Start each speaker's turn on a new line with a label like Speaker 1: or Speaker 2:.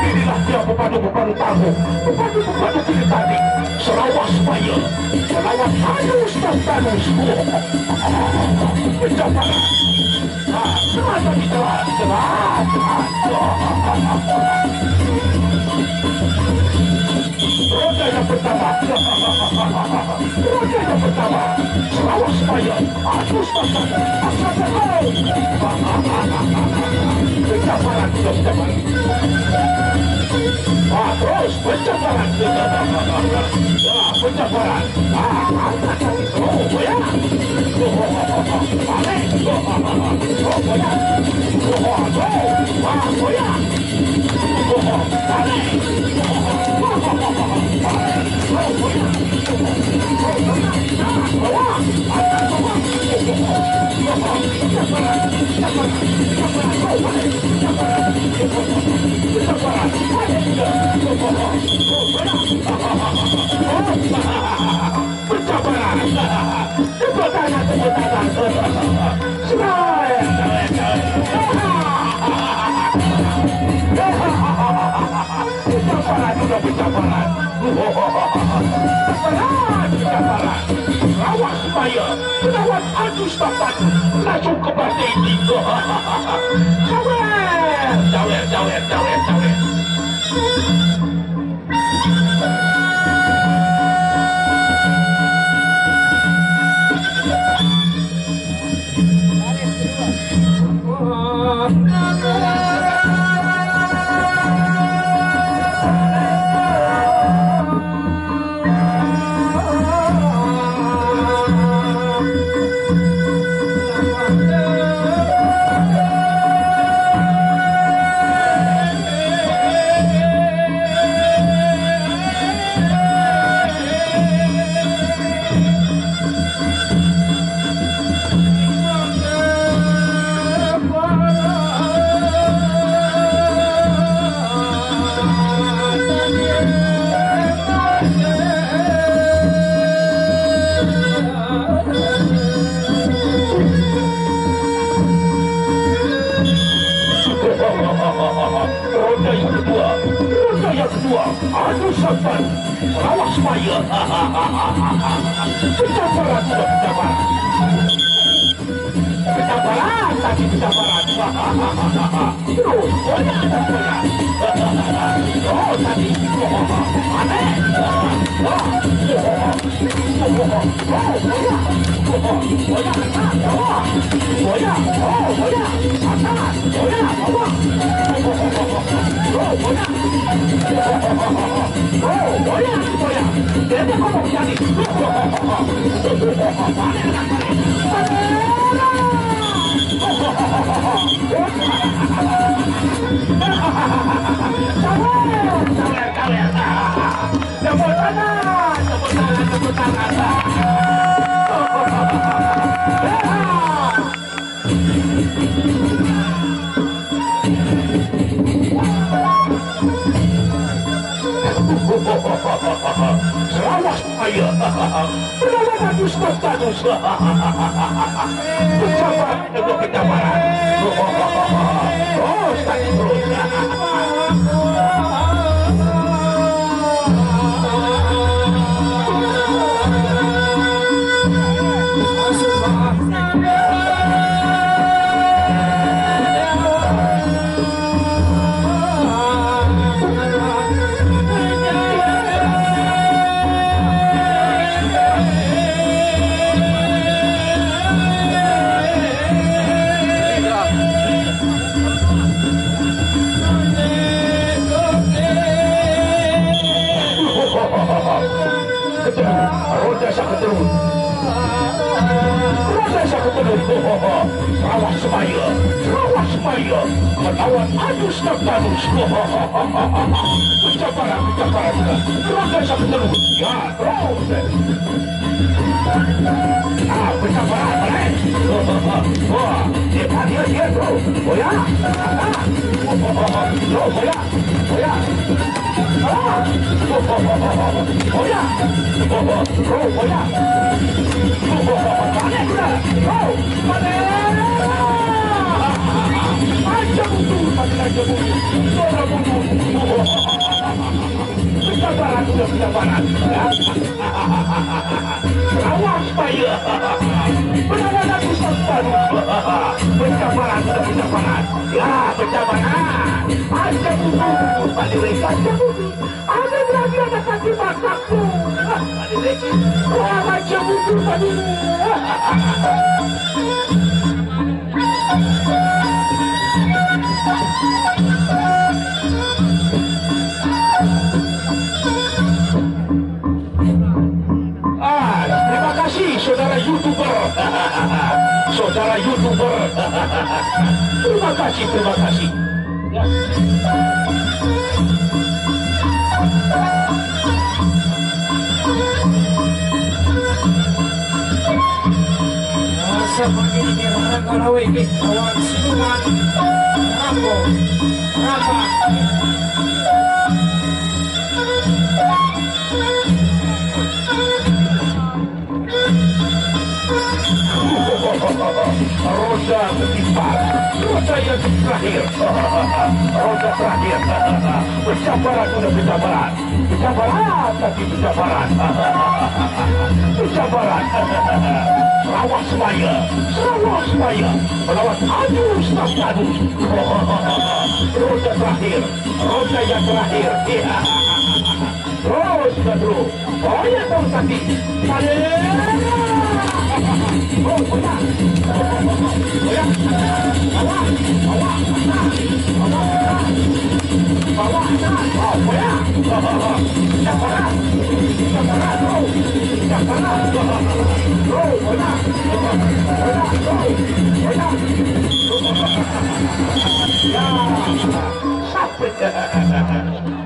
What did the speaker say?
Speaker 1: Inilah dia pepadu-pepadu tamu, pepadu-pepadu kulit tadi. Sarawak Sebaya, Sarawak halus dan tanus. Pencapaian. Serata kita, serata. Roda yang pertama. Roda yang pertama. Sarawak Sebaya, halus dan tanus. Pencapaian, pencapaian. Terus pencapaian. Pencapaian. Angkat kaki. Ya. Balik. Ya. Sarawak Sebaya, penawar adus dapat langsung ke Partai Tiga. Cawer. Roda yang kedua, adus sampan Sarawak Sebaya. Pencapaian sudah pencapaian. Pencapaian tadi pencapaian. Terus banyak pencapaian. Oh tadi aneh. Sarawak Sebaya, penawar adus dan tanus. Pencapaian untuk pencapaian. Terus tadi terus. Sarawak Semaya melawan Adus Tartanus. Pencaparan gerakan satu terus. Ya, terus. Pencaparan balik. Wah, dia bro. Oh ya. Bro, oh ya. Oh ya. Oh ya. Bro, oh ya. Balik sudah. Bro, balik. Aja mundur, aja mundur. Sudah mundur. Pencaparan sudah pencaparan. Sarawak Semaya melawan Adus Tartanus. Pencaparan sudah pencaparan. Ya, pencaparan. Aja mundur, balik aja mundur. Ada lagi ada kaki masakku. Balik. Wah, aja mundur balik. Terima kasih saudara YouTuber. Saudara YouTuber. Terima kasih. Ya.
Speaker 2: Seperti ini orang Karawi lawan Siluman Rambo Rapa.
Speaker 1: Roda keempat, roda yang terakhir, roda terakhir. Pencaparan sudah pencaparan tapi pencaparan. Sarawak Semaya melawan Adus Tartanus. Roda terakhir, roda yang terakhir. Terus bro, oh ya terus tadi. Sampai